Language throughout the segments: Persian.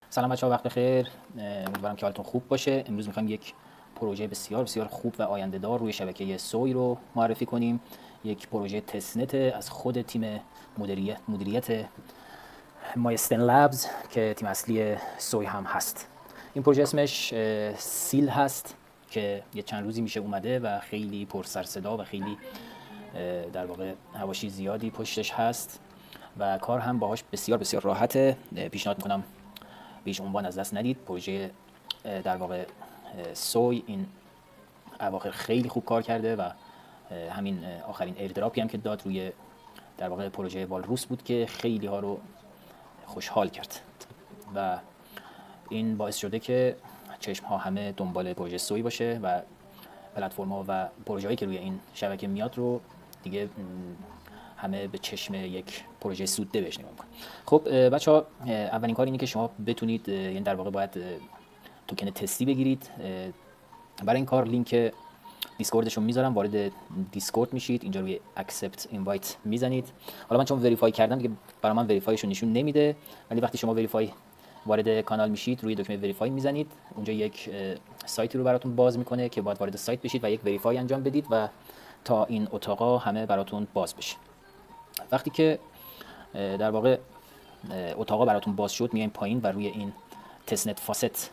سلام بچه‌ها، وقت بخیر. امیدوارم که حالتون خوب باشه. امروز می‌خوایم یک پروژه بسیار بسیار خوب و آینده‌دار روی شبکه سوی رو معرفی کنیم. یک پروژه تستنت از خود تیم مدیریت مایستن لبز که تیم اصلی سوی هم هست. این پروژه اسمش سیل هست که یه چند روزی میشه اومده و خیلی پر سر صدا و خیلی در واقع حواشی زیادی پشتش هست و کار هم باهاش بسیار بسیار راحته. پیشنهاد میکنم بیش عنوان از دست ندید. پروژه در واقع سوی این اواخر خیلی خوب کار کرده و همین آخرین ایردراپی هم که داد روی در واقع پروژه والروس بود که خیلی ها رو خوشحال کرد و این باعث شده که چشم ها همه دنبال پروژه سوی باشه و پلتفرم ها و پروژه هایی که روی این شبکه میاد رو دیگه همه به چشم یک پروژه سوده بهش نگاه میکنن. خب بچه‌ها، اولین کار اینه که شما بتونید، یعنی در واقع باید توکن تستی بگیرید. برای این کار لینک دیسکوردش رو میذارم، وارد دیسکورد میشید، اینجا روی اکسپت اینوایت میزنید. حالا من چون وریفای کردم دیگه برای من وریفایش رو نشون نمیده، ولی وقتی شما وریفای وارد کانال میشید روی دکمه وریفای میزنید، اونجا یک سایتی رو براتون باز میکنه که باید وارد سایت بشید و یک وریفای انجام بدید و تا این اتاقا همه براتون باز بشه. وقتی که در واقع اتاقا براتون باز شد، میایم پایین و روی این تستنت فاست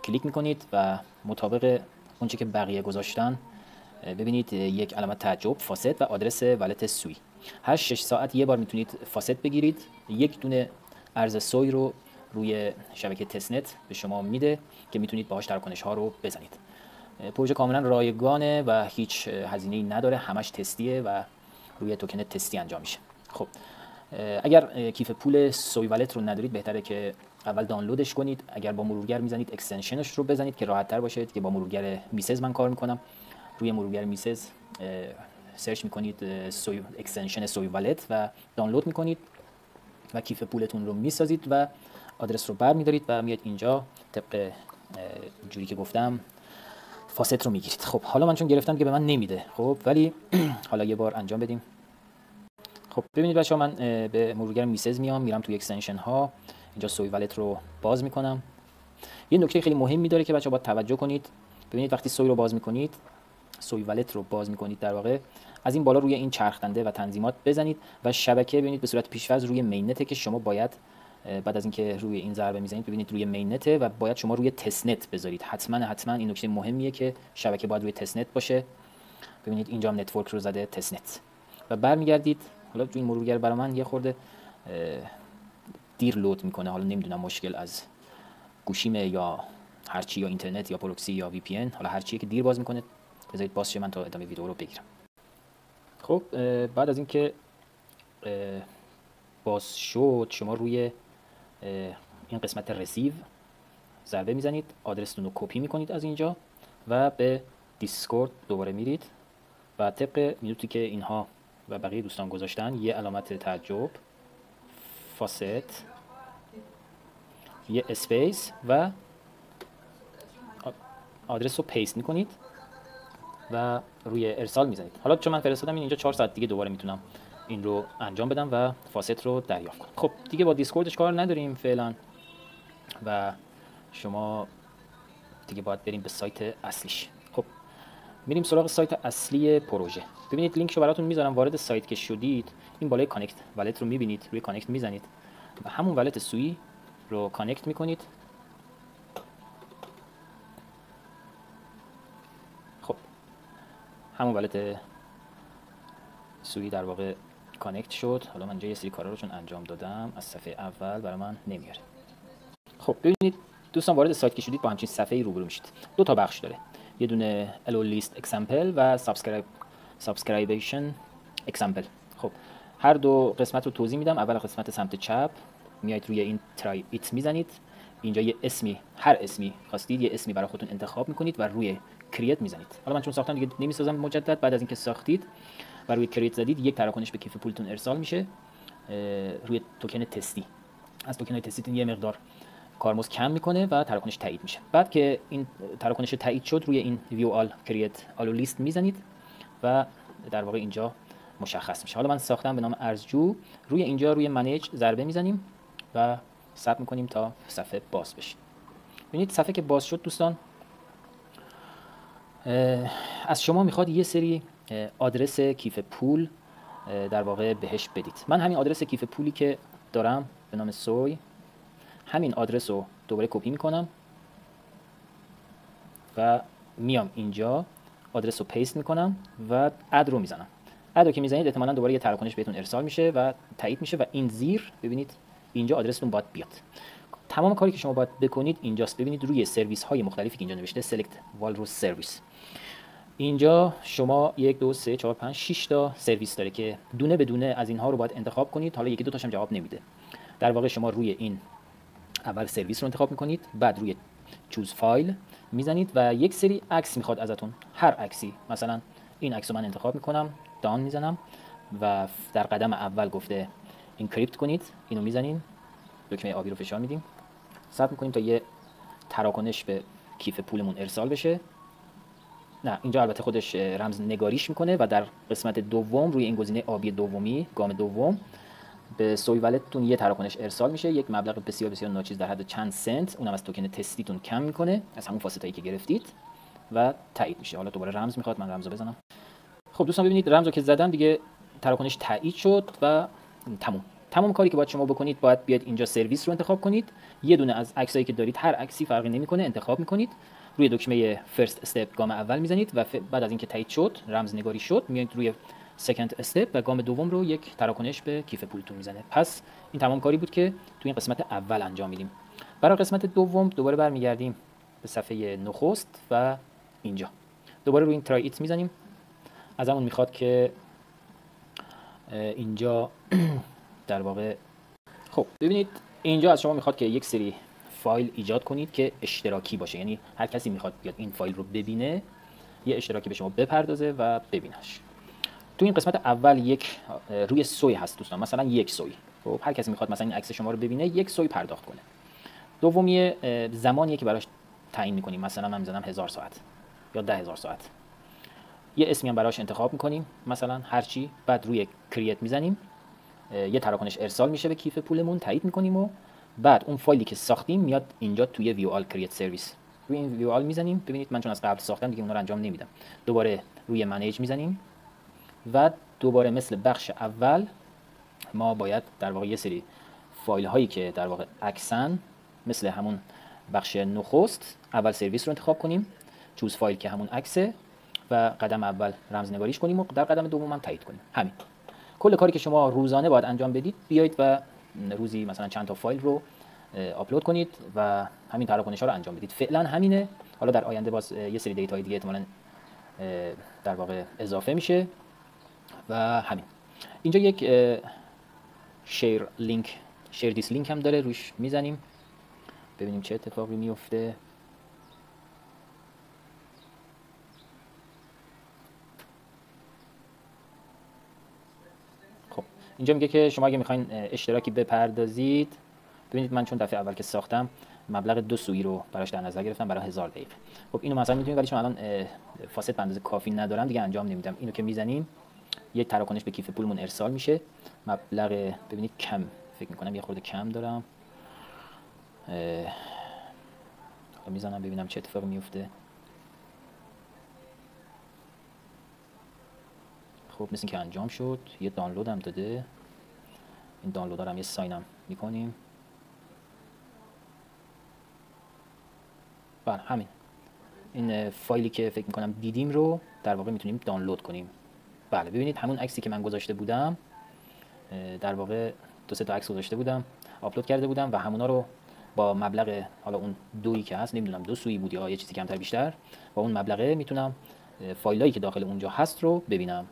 کلیک میکنید و مطابق اونچه که بقیه گذاشتن ببینید یک علامت تعجب، فاست و آدرس والت سوی. هر 6 ساعت یه بار میتونید فاست بگیرید. یک دونه ارز سوی رو روی شبکه تستنت به شما میده که میتونید باهاش تراکنش ها رو بزنید. پروژه کاملا رایگانه و هیچ هزینه‌ای نداره، همش تستیه و روی توکن تستی انجام میشه. خب اگر کیف پول سوی والت رو ندارید، بهتره که اول دانلودش کنید. اگر با مرورگر میزنید اکستنشنش رو بزنید که راحت تر باشه، که با مرورگر میسز من کار میکنم. روی مرورگر میسز سرچ میکنید سوی اکستنشن سوی والت و دانلود میکنید و کیف پولتون رو میسازید و آدرس رو برمیدارید و میاد اینجا طبق جوری که گفتم فاست رو میگیرید. خب حالا من چون گرفتم که به من نمیده، خب ولی حالا یه بار انجام بدیم. خب ببینید بچه‌ها، من به مرورگر میسز میرم توی اکستنشن ها، اینجا سوی والت رو باز میکنم. یه نکته خیلی مهمی داره که بچه‌ها باید توجه کنید. ببینید وقتی سوی رو باز میکنید، سوی والت رو باز میکنید، در واقع از این بالا روی این چرخنده و تنظیمات بزنید و شبکه ببینید به صورت پیش‌فرض روی میننته که شما باید بعد از اینکه روی این ضربه میزنید ببینید روی میننته و باید شما روی تستنت بذارید. حتما این نکته مهمیه که شبکه باید روی تستنت باشه. ببینید اینجا هم نتورک رو زده تستنت و برمیگردید. حالا تو این مرورگر برای من یه خورده دیر لود میکنه، حالا نمیدونم مشکل از گوشیمه یا هرچی، یا اینترنت یا پروکسی یا وی پی ان، حالا هرچیه که دیر باز میکنه. بذارید باز شه من تا ادامه ویدیو رو بگیرم. خب بعد از اینکه باز شد، شما روی این قسمت رسیو ضربه میزنید، آدرستون رو کپی میکنید از اینجا و به دیسکورد دوباره میرید و طبق مینوتی که اینها و بقیه دوستان گذاشتن یه علامت تعجب، فاست، یه اسپیس و آدرس رو پیست میکنید و روی ارسال میزنید. حالا چون من فرستادم اینجا 4 ساعت دیگه دوباره میتونم این رو انجام بدم و فاست رو دریافت کنم. خب دیگه با دیسکوردش کار نداریم فعلا و شما دیگه باید بریم به سایت اصلیش. خب میریم سراغ سایت اصلی پروژه. ببینید لینک رو براتون میذارم. وارد سایت که شدید این بالای کانکت والت رو میبینید، روی کانکت میزنید و همون والت سوی رو کانکت میکنید. خب همون والت سوی در واقع کانکت شد. حالا من اینجا یه سری کارا رو چون انجام دادم از صفحه اول برای من نمیاره. خب ببینید دوستان، وارد سایت که شدید با همچین صفحه‌ای روبرو میشید. دو تا بخش داره، یه دونه الو لیست اکزامپل و سابسکرایبیشن اکزامپل. خب هر دو قسمت رو توضیح میدم. اول قسمت سمت چپ میایید روی این ترای ایت میزنید، اینجا یه اسمی، هر اسمی خواستید یه اسمی برای خودتون انتخاب میکنید و روی کرییت میزنید. حالا من چون ساختم دیگه نمیسازم مجدد. بعد از اینکه ساختید و روی کرییت زدید، یک تراکنش به کیف پولتون ارسال میشه روی توکن تستی. از توکن تستیتون یه مقدار کارمزد کم میکنه و تراکنش تایید میشه. بعد که این تراکنش تایید شد، روی این ویو آل کرییت آلو لیست میزنید و در واقع اینجا مشخص میشه. حالا من ساختم به نام ارزجو. روی اینجا روی منیج ضربه میزنیم و ثبت میکنیم تا صفحه باز بشه. ببینید صفحه که باز شد دوستان، از شما میخواد یه سری آدرس کیف پول در واقع بهش بدید. من همین آدرس کیف پولی که دارم به نام سوی، همین آدرس رو دوباره کپی میکنم و میام اینجا آدرس رو پیست میکنم و اد رو میزنم. اد رو که میزنید احتمالاً دوباره یه تراکنش بهتون ارسال میشه و تایید میشه و این زیر ببینید اینجا آدرستون باید بیاد. تمام کاری که شما باید بکنید اینجاست. ببینید روی سرویس های مختلفی که اینجا نوشته select walrus service، اینجا شما 1 2 3 4 5 6 تا سرویس داره که دونه به دونه از اینها رو باید انتخاب کنید. حالا یکی دو تاشم جواب نمیده. در واقع شما روی این اول سرویس رو انتخاب میکنید، بعد روی چوز فایل میزنید و یک سری عکس میخواد ازتون. هر عکسی، مثلا این عکس رو من انتخاب میکنم، دان میزنم و در قدم اول گفته انکریپت کنید، اینو میزنین، دکمه آبی رو فشار میدیم، ثبت میکنیم تا یه تراکنش به کیف پولمون ارسال بشه. نه، اینجا البته خودش رمز نگاریش میکنه و در قسمت دوم روی این گزینه آبی دومی، گام دوم، به سوی والتتون یه تراکنش ارسال میشه، یک مبلغ بسیار بسیار ناچیز در حد چند سنت، اونم از توکن تستیتون کم میکنه از همون فاستایی که گرفتید و تایید میشه. حالا دوباره رمز میخواد، من رمزو بزنم. خب دوستان ببینید رمزو که زدم دیگه تراکنش تایید شد و تمام کاری که باید شما بکنید، باید بیاد اینجا سرویس رو انتخاب کنید، یه دونه از عکسایی که دارید، هر عکسی فرقی نمیکنه انتخاب میکنید، روی دکمه فرست استپ گام اول میزنید و بعد از اینکه تایید شد، رمز نگاری شد، میایید روی سکند استپ و گام دوم رو یک تراکنش به کیف پولتون میزنه. پس این تمام کاری بود که تو این قسمت اول انجام میدیم. برای قسمت دوم دوباره برمیگردیم به صفحه نخست و اینجا دوباره روی این ترای ایت میزنیم. ازمون میخواد که اینجا در واقع خب ببینید اینجا از شما میخواد که یک سری فایل ایجاد کنید که اشتراکی باشه، یعنی هر کسی میخواد بیاد این فایل رو ببینه یه اشتراکی به شما بپردازه و ببینش. تو این قسمت اول یک روی سوی هست دوستان، مثلا یک سوی. خب هر کسی میخواد مثلا این عکس شما رو ببینه یک سوی پرداخت کنه. دومی زمانیه که براش تعیین میکنیم، مثلا من میذارم 1000 ساعت یا 10000 ساعت. یه اسمی هم براش انتخاب میکنیم، مثلا هر چی، بعد روی کرییت میزنیم، یه تراکنش ارسال میشه به کیف پولمون، تایید میکنیم و بعد اون فایلی که ساختیم میاد اینجا توی ویو آل کرییت سرویس. روی این ویو آل میزنیم. ببینید من چون از قبل ساختم دیگه اون رو انجام نمیدم. دوباره روی منیج میزنیم و دوباره مثل بخش اول ما باید در واقع یه سری فایل هایی که در واقع عکسن، مثل همون بخش نخست، اول سرویس رو انتخاب کنیم، چوز فایل که همون عکسه و قدم اول رمز نگاریش کنیم و در قدم دوم هم تایید کنیم. همین کل کاری که شما روزانه باید انجام بدید. بیایید و روزی مثلا چند تا فایل رو آپلود کنید و همین تراکنش‌ها رو انجام بدید. فعلا همینه. حالا در آینده باز یه سری دیتاهای دیگه احتمالاً در واقع اضافه میشه و همین. اینجا یک شیر دیس لینک هم داره، روش میزنیم ببینیم چه اتفاقی میفته. خب اینجا میگه که شما اگه میخواین اشتراکی بپردازید، ببینید من چون دفعه اول که ساختم مبلغ 2 سویی رو براش در نظر گرفتم برای 1000 دقیقه. خب اینو مثلا میتونید، ولی چون الان فاست به اندازه کافی ندارم دیگه انجام نمیدم. اینو که میزنیم یک تراکنش به کیف پولمون ارسال میشه. مبلغ ببینید کم، فکر میکنم یه خورده کم دارم. میزنم ببینم چه اتفاقی میفته. خب مثل که انجام شد. یه دانلود هم داده. این دانلود هم یه ساین هم میکنیم. بله همین. این فایلی که فکر میکنم دیدیم رو در واقع میتونیم دانلود کنیم. بله ببینید همون عکسی که من گذاشته بودم، در واقع 2-3 تا عکس گذاشته بودم، آپلود کرده بودم و همونا رو با مبلغ، حالا اون دویی که هست نمیدونم 2 سویی بود یا یه چیزی کمتر بیشتر، با اون مبلغه میتونم فایلایی که داخل اونجا هست رو ببینم.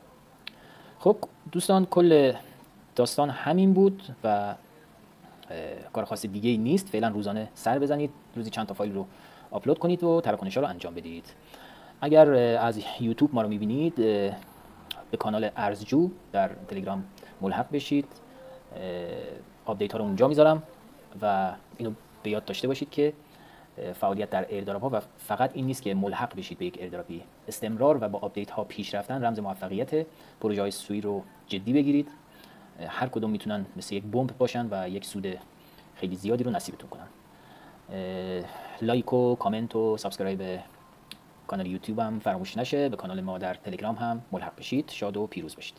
خب دوستان کل داستان همین بود و کار خاصی دیگه ای نیست. فعلا روزانه سر بزنید، روزی چند تا فایل رو آپلود کنید و تراکنش‌ها رو انجام بدید. اگر از یوتیوب ما رو می‌بینید، به کانال ارزجو در تلگرام ملحق بشید. آپدیت ها رو اونجا میذارم و اینو به یاد داشته باشید که فعالیت در ایردراپ ها و فقط این نیست که ملحق بشید به یک ایردراپی، استمرار و با آپدیت ها پیش رفتن رمز موفقیت. پروژه های سوی رو جدی بگیرید. هر کدوم میتونن مثل یک بمب باشن و یک سود خیلی زیادی رو نصیبتون کنم. لایک و کامنت و سابسکرایب کانال یوتیوب هم فراموش نشه. به کانال ما در تلگرام هم ملحق بشید. شاد و پیروز باشید.